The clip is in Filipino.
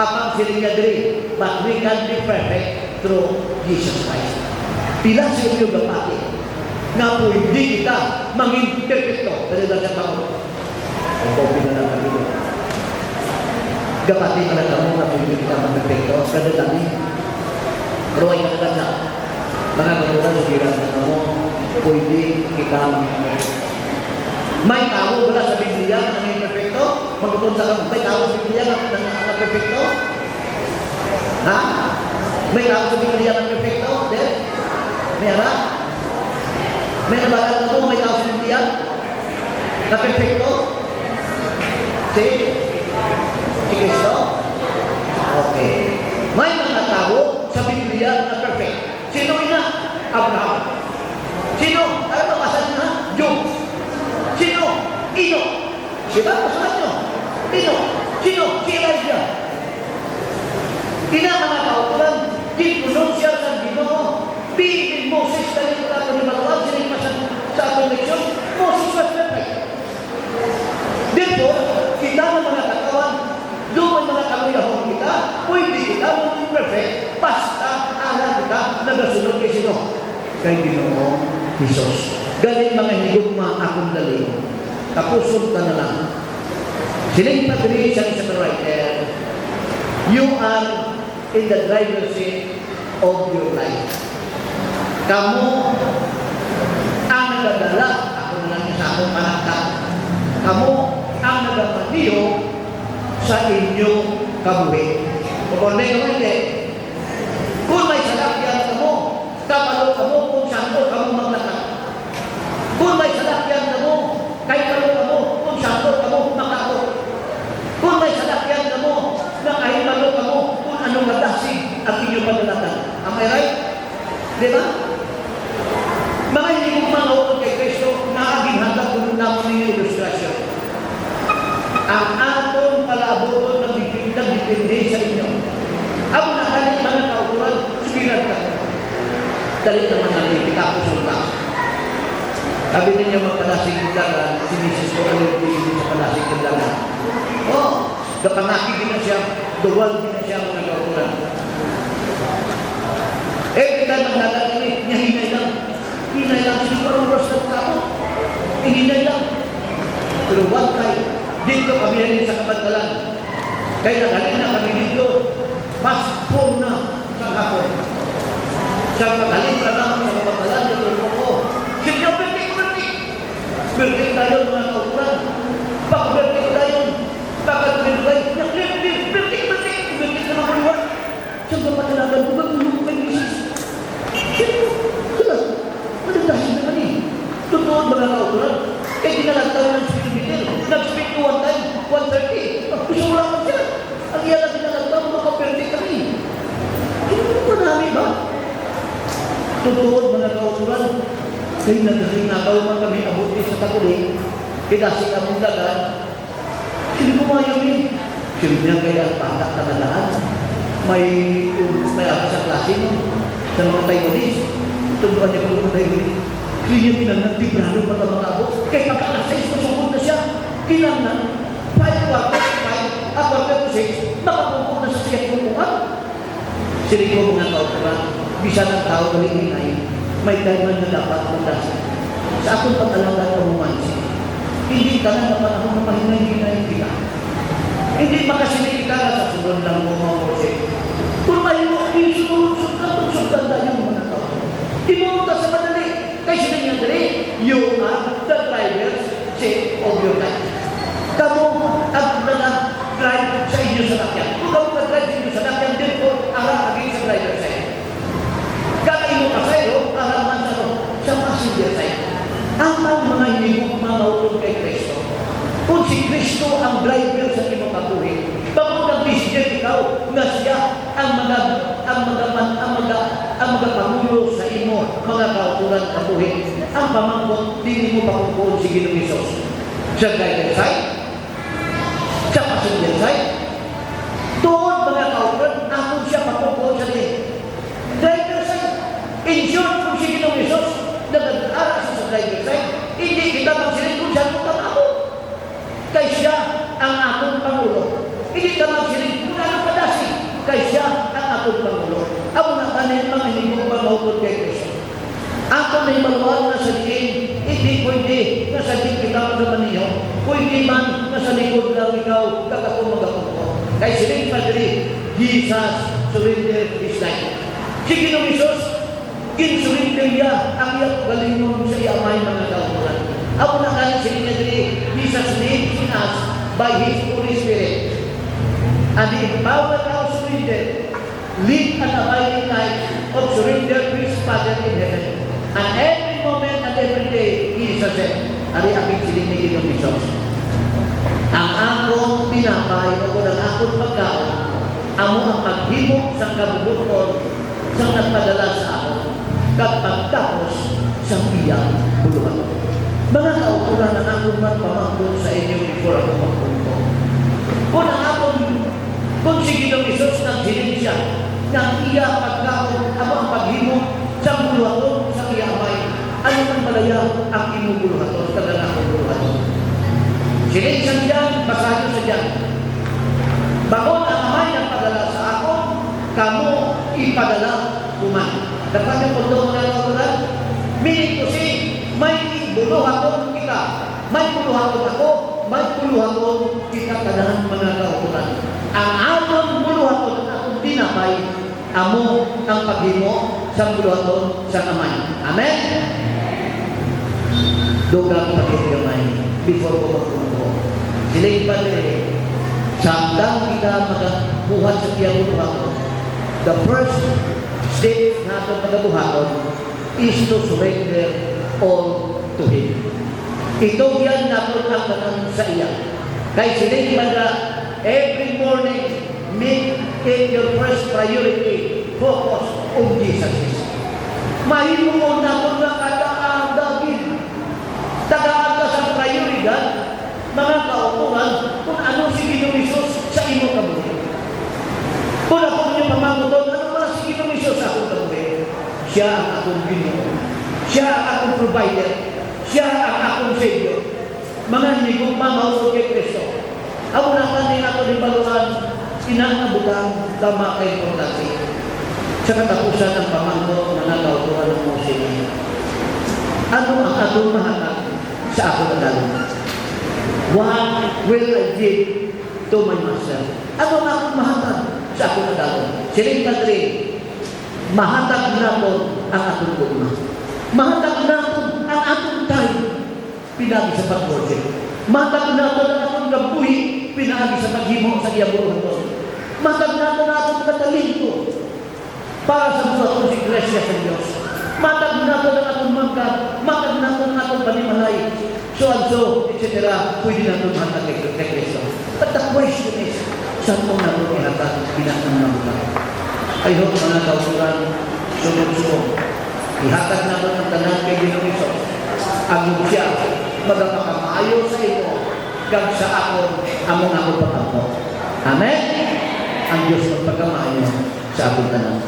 Apang sila diri, but we can be perfect through Jesus Christ. Pila sa inyo gapati na po hindi kita maging perfecto dahil sa tao. Ang kopi na lang kami. Gapati ka na kamo na po hindi kita maging perfecto. Kada dami. Pero ay nakaganda. Mga kagulan sa hirap na kamo, pwede kita maging perfecto. May tao wala sa Biblia na maging perfecto? Magtutun sa kamo, may tao sa Biblia na perfecto? Ha? May tao sa Biblia na perfecto? Then? May harap? May nabagal na ito, may tao sa Biblia na perfecto? Si Kristo? Okay. May mga tao sa Biblia na perfect. Sino ina? Abraham. Sino? Alam mo, masan na? Job. Sino? Ino. Diba? Masalat nyo? Ino. Sino? Si Elijah. Ina mga kautulan, tinulong siya sa Ginoo. Bihin Moses dahil ito natin ni Manuel, sinigma sa atong leksyon, Moses was perfect. Therefore, kita ng mga katawan, doon mga kamuyahon kita, pwede kita maging perfect, basta alam kita nagasunod kay sino? Kay Ginoo Jesus. Galing mga higugma akong dali, kapusod ka na lang. Siling patri siya sa writer, you are in the driver's seat of your life. Kamu ang nagadala, ako na lang sa akong panagkat. Kamu ang nagapandiyo sa inyong kabuhi. Kung may salakyan ka mo, kapalo ka mo kung saan ko ka mo maglakad. Kung may salakyan ka mo, kahit palo ka mo kung saan ko ka mo makakot. Kung may salakyan ka mo, na kahit palo ka mo kung anong nadasig at inyong paglalakad. Am I right? Diba? Mga hindi kong mga ukod kay Kristo na aging hanggang kung naman ninyo ilustrasyon. Ang atong palaboton na dipindi sa inyo. Ang nakalit mga kauturan, sumirat ka. Dalit naman natin, kita ko sulta. Sabi ninyo magpalasing kindagan, sinisis ko alit sa palasing kindagan. Kapanaki din na siya, duwal din na siya mga kauturan. Kita maglalang ini, niya hinay lang. Hinay lang, hindi parang oras na tao. Hinay lang. Pero one time, dito kami rin sa kabantalan. Kaya nagalina kami dito, mas full na sa hapon. Sa pagaling na lang sa kabantalan, dito ko. Sige, bertik tayo mga kauturan. Pag-bertik tayo, pag-bertik tayo, bertik na mga luar. Siyang kapatalagan ko, magulong kay Mrs. Madagdasin naman eh. Totoo mga kauturan. Dinalagtaw ng speedometer. Nag-speed ko one time, 130. Gusto mo lang siya. Ang iyan na dinalagtaw, makaperti kami. Marami ba? Totoo mga kauturan. Kaya nagkasinagaw man kami abuti sa Katolik. Kinasi kamong dagan. Sino kumayaw eh? Sino niya kaya patak na lahat. May ako sa klase mo. Sa mga Taiwanese. Tunduan niya kung mga Taiwanese. Kaya niya pinanagtibrado pa na mga abo. Kaya pagka-6, masungkod na siya. Kinangnan, 5 quarters, 5, at quarter to 6, nakapungkod na sa siyang pungkungan. Sili ko mga kauturan, bisa ng tao galing-inay, may kaiman na dapat magdasan. Sa akong pag-alaga ng romansi, hindi ka na napanahon na mahinay-hinay kita. Hindi makasinig ka na sa sunod lang mo mga kursi. Kung may mo, isunod-sunod tayo mga tao. Imunta sa madali. Kaya siya dali, you are the driver's seat of your life. Kamu ang nag-drive sa inyo sa lakyan. Kung kamu nag-drive sa inyo sa lakyan, din po, arang aging sa driver's side. Kakain mo pasayro, arang man sa passenger side. Ang mga hindi mo mamaulog kay Kristo. Kung si Kristo ang driver sa iyong patuloy, bakit nag-decision ikaw na siya ang magapangulo sa imo, mga kautulan katuhin. Ang pamangkot, hindi mo pakukuon si Ginoong Hesus. Sa driver side, sa passenger side, doon mga kautulan, ako siya pakukuon sa driver side. In short, kung si Ginoong Hesus, nag-aaral sa driver side, hindi kita magsilid kung siya kung ako. Kaya siya ang akong Pangulo. Hindi ka magsilid kung ano padasi kay Kristo. Ako may maluwag na sa diin, hindi pwede na sa diin kita naman niyo. Pwede man na sa likod lang ikaw kakakumagapunto. Kaya siling padri, Jesus surrender his life. Si Ginoong Isus, kinsurrender niya ang iyang galingon sa iyamay mga kautulan. Ako na kaya siling padri, Jesus lives in us by His Holy Spirit. And the empowered now surrender, live an abiding life of surrender to His Father in heaven. And every moment and every day, He is a said, ari aking silinigin ng Isos. Ang akong pinapay o ng akong pagkaon, amo ang paghimok sa kabubuton sa nagpadala sa ako, kapagtapos sa iyang buluhan. Mga kautulan na akong magpamangkot sa inyo before ako magpunto. Kung sige ng Isos ng silinsiya, ng iya pagkaon, amo ang paghimok sa buluhaton sa iyamay, ano man malaya ang imubuluhaton, tagal akong buluhaton. Silinsan diyan, basahin sa diyan. Bakon ang amay ng padala sa ako, kamo ipadala kuman. Dapat yung punto mo na kautulan, meaning to say, may buluhaton kita, may buluhaton ako, may buluhaton kita kanahan mga kautulan. Ang atong buluhaton, atong dinapay, amo ang paghimo sa buluhaton sa kamay. Amen? Dugang pagkigamay before ko magpunto. Sila'y padre, samdang kita magabuhat sa tiyang buluhaton, the first step natin magabuhaton is to surrender all to Him. Ito yan natin ang tanang sa iya. Kaya sila'y padre, every morning, make it your first priority. Focus on Jesus. Mahimo mo na kung nakataagagin. Tagaaga sa prioridad, mga kautuhan, kung ano si Ginoong Isus sa imo kabuhi. Kung ako niyo pamamuton, ano ba si Ginoong Isus sa akong kabuhi? Siya ang akong Ginoo. Siya ang akong provider. Siya ang akong Savior. Mga higong mamahusog kay Kristo. Ako na kanin ako di baluhan, sinanabutang tama kay importante. Sa katapusan ng pamangko na nagautuhan ng Mose. Ano ang atong mahatag sa ako na dalong? What will I give to my master? Ano ang akong mahatag sa ako na dalong? Siling kadri, mahatag natin ang atong gugma. Mahatag natin ang atong time pinagi sa pag-worship. Mahatag natin ang atong gabuhi pinagi sa paghimo sa iyaburuhan. Mahatag natin ang atong katalento para sa buhat si Iglesia sa Diyos. Matag natin ang atong mangkat, matag natin ang atong panimalay, so and so, etc. Pwede natin mahatag kay Kristo. But the question is, saan mo natin ihatag pinatang mangkat? I hope mga kauturan, sunod-sunod. Ihatag natin ang tanan kay Ginoong Isus. Ang siya, magpakamaayo sa ito, kag sa ako, among ako patampo. Amen? Ang Diyos magpagkamaayo sa akong tanan.